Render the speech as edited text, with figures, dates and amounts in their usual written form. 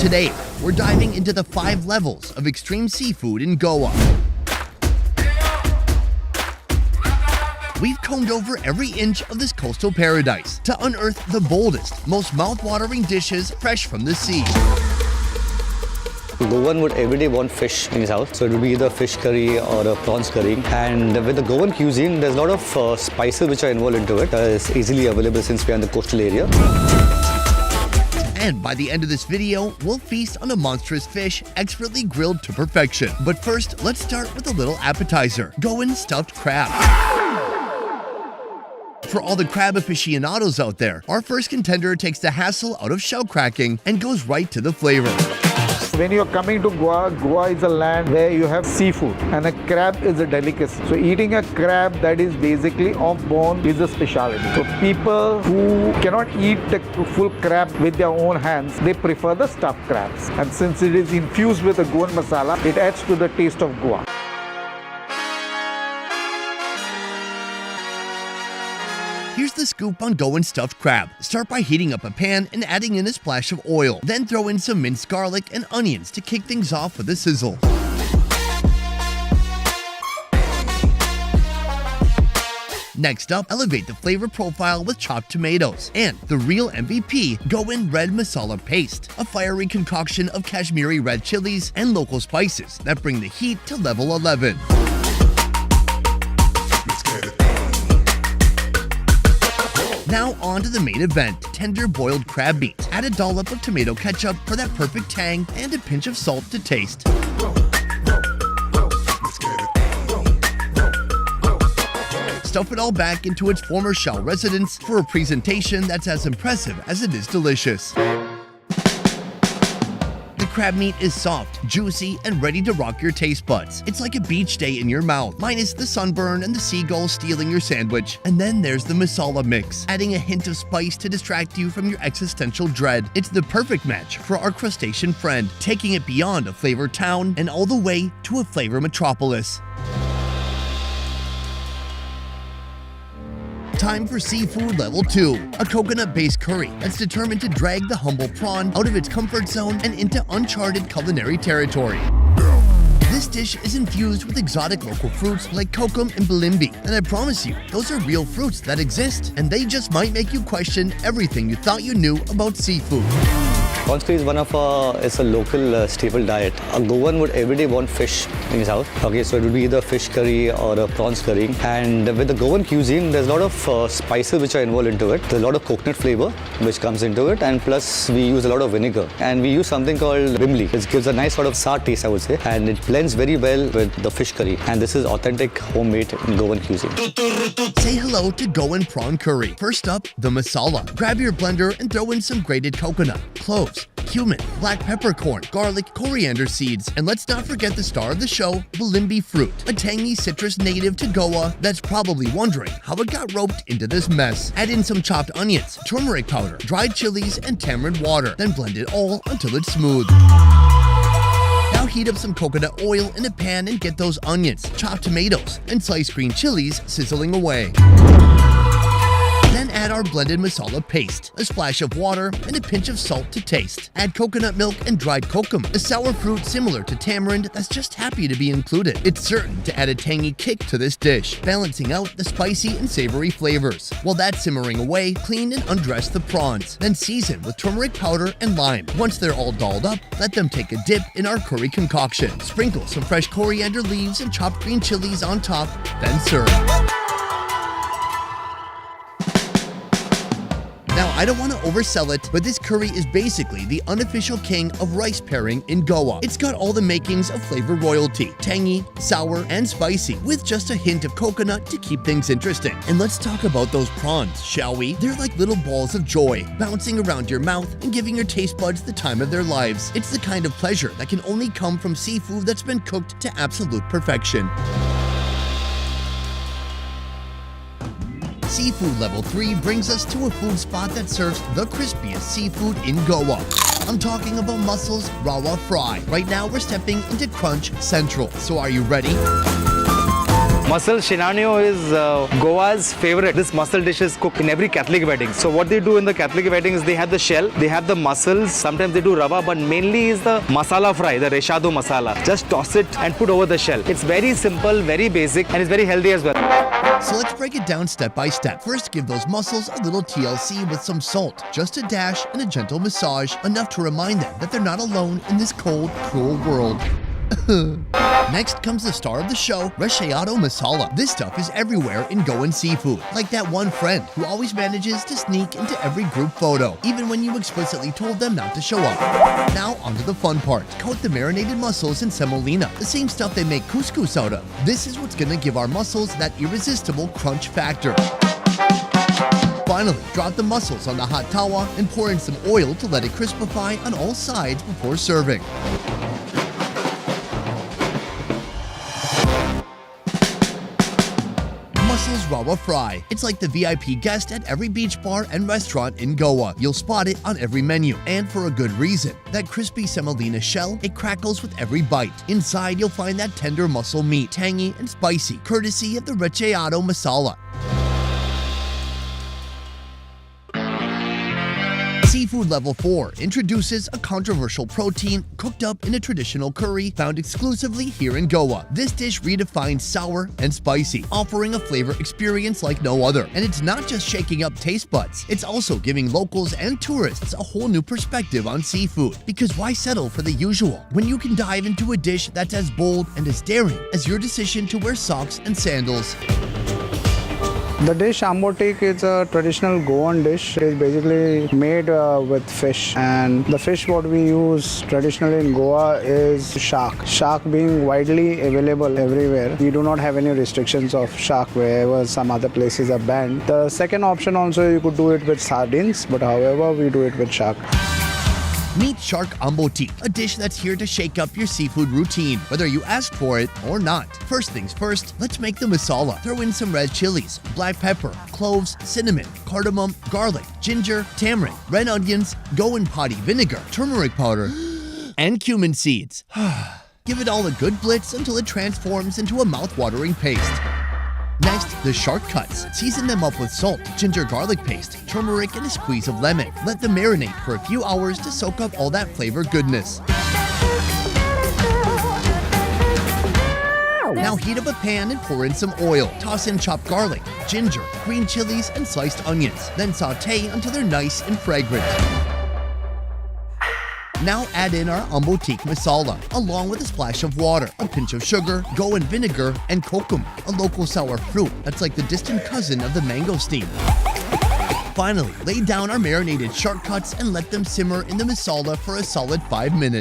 Today, we're diving into the 5 levels of extreme seafood in Goa. We've combed over every inch of this coastal paradise to unearth the boldest, most mouth-watering dishes fresh from the sea. Goan would every day want fish in his house, so it would be either fish curry or a prawns curry. And with the Goan cuisine, there's a lot of spices which are involved into it. It's easily available since we're in the coastal area. And by the end of this video, we'll feast on a monstrous fish expertly grilled to perfection. But first, let's start with a little appetizer, Goan stuffed crab. For all the crab aficionados out there, our first contender takes the hassle out of shell cracking and goes right to the flavor. When you're coming to Goa, Goa is a land where you have seafood and a crab is a delicacy. So eating a crab that is basically off-bone is a specialty. So people who cannot eat the full crab with their own hands, they prefer the stuffed crabs. And since it is infused with a Goan masala, it adds to the taste of Goa. Here's the scoop on Goan stuffed crab. Start by heating up a pan and adding in a splash of oil. Then throw in some minced garlic and onions to kick things off with a sizzle. Next up, elevate the flavor profile with chopped tomatoes and the real MVP, Goan red masala paste, a fiery concoction of Kashmiri red chilies and local spices that bring the heat to level 11. Now on to the main event, tender boiled crab meat. Add a dollop of tomato ketchup for that perfect tang and a pinch of salt to taste. Stuff it all back into its former shell residence for a presentation that's as impressive as it is delicious. The crab meat is soft, juicy, and ready to rock your taste buds. It's like a beach day in your mouth, minus the sunburn and the seagull stealing your sandwich. And then there's the masala mix, adding a hint of spice to distract you from your existential dread. It's the perfect match for our crustacean friend, taking it beyond a flavor town and all the way to a flavor metropolis. Time for seafood level 2, a coconut-based curry that's determined to drag the humble prawn out of its comfort zone and into uncharted culinary territory. This dish is infused with exotic local fruits like kokum and bilimbi, and I promise you, those are real fruits that exist, and they just might make you question everything you thought you knew about seafood. Prawns curry is it's a local staple diet. A Goan would every day want fish in his house. Okay, so it would be either fish curry or a prawns curry. And with the Goan cuisine, there's a lot of spices which are involved into it. There's a lot of coconut flavor which comes into it, and plus we use a lot of vinegar. And we use something called bimli, which gives a nice sort of sour taste, I would say. And it blends very well with the fish curry. And this is authentic homemade Goan cuisine. Say hello to Goan prawn curry. First up, the masala. Grab your blender and throw in some grated coconut, cloves, cumin, black peppercorn, garlic, coriander seeds, and let's not forget the star of the show, bilimbi fruit, a tangy citrus native to Goa that's probably wondering how it got roped into this mess. Add in some chopped onions, turmeric powder, dried chilies, and tamarind water, then blend it all until it's smooth. Now heat up some coconut oil in a pan and get those onions, chopped tomatoes, and sliced green chilies sizzling away. Then add our blended masala paste, a splash of water, and a pinch of salt to taste. Add coconut milk and dried kokum, a sour fruit similar to tamarind that's just happy to be included. It's certain to add a tangy kick to this dish, balancing out the spicy and savory flavors. While that's simmering away, clean and undress the prawns, then season with turmeric powder and lime. Once they're all dolled up, let them take a dip in our curry concoction. Sprinkle some fresh coriander leaves and chopped green chilies on top, then serve. Now, I don't want to oversell it, but this curry is basically the unofficial king of rice pairing in Goa. It's got all the makings of flavor royalty, tangy, sour, and spicy, with just a hint of coconut to keep things interesting. And let's talk about those prawns, shall we? They're like little balls of joy, bouncing around your mouth and giving your taste buds the time of their lives. It's the kind of pleasure that can only come from seafood that's been cooked to absolute perfection. Seafood level 3 brings us to a food spot that serves the crispiest seafood in Goa. I'm talking about Mussels Rawa Fry. Right now we're stepping into Crunch Central. So are you ready? Mussel shinanio is Goa's favorite. This mussel dish is cooked in every Catholic wedding. So what they do in the Catholic wedding is they have the shell, they have the mussels, sometimes they do rava, but mainly is the masala fry, the reshado masala. Just toss it and put over the shell. It's very simple, very basic, and it's very healthy as well. So let's break it down step by step. First, give those mussels a little TLC with some salt, just a dash and a gentle massage, enough to remind them that they're not alone in this cold, cruel world. Next comes the star of the show, Reshado Masala. This stuff is everywhere in Goan seafood, like that one friend who always manages to sneak into every group photo, even when you explicitly told them not to show up. Now onto the fun part. Coat the marinated mussels in semolina, the same stuff they make couscous out of. This is what's gonna give our mussels that irresistible crunch factor. Finally, drop the mussels on the hot tawa and pour in some oil to let it crispify on all sides before serving. Mussels Rawa Fry. It's like the VIP guest at every beach bar and restaurant in Goa. You'll spot it on every menu, and for a good reason. That crispy semolina shell, it crackles with every bite. Inside, you'll find that tender mussel meat, tangy and spicy, courtesy of the Reshado Masala. Seafood Level 4 introduces a controversial protein cooked up in a traditional curry found exclusively here in Goa. This dish redefines sour and spicy, offering a flavor experience like no other. And it's not just shaking up taste buds, it's also giving locals and tourists a whole new perspective on seafood. Because why settle for the usual when you can dive into a dish that's as bold and as daring as your decision to wear socks and sandals? The dish ambotik is a traditional Goan dish. It is basically made with fish, and the fish what we use traditionally in Goa is shark. Shark being widely available everywhere. We do not have any restrictions of shark wherever some other places are banned. The second option also you could do it with sardines, but however we do it with shark. Meet Shark Ambotik, a dish that's here to shake up your seafood routine, whether you asked for it or not. First things first, let's make the masala. Throw in some red chilies, black pepper, cloves, cinnamon, cardamom, garlic, ginger, tamarind, red onions, Goan potty vinegar, turmeric powder, and cumin seeds. Give it all a good blitz until it transforms into a mouth-watering paste. Next, the shark cuts. Season them up with salt, ginger garlic paste, turmeric, and a squeeze of lemon. Let them marinate for a few hours to soak up all that flavor goodness. Now heat up a pan and pour in some oil. Toss in chopped garlic, ginger, green chilies, and sliced onions. Then saute until they're nice and fragrant. Now add in our ambotik masala, along with a splash of water, a pinch of sugar, Goan vinegar, and kokum, a local sour fruit that's like the distant cousin of the mangosteen. Finally, lay down our marinated shark cuts and let them simmer in the masala for a solid 5 minutes.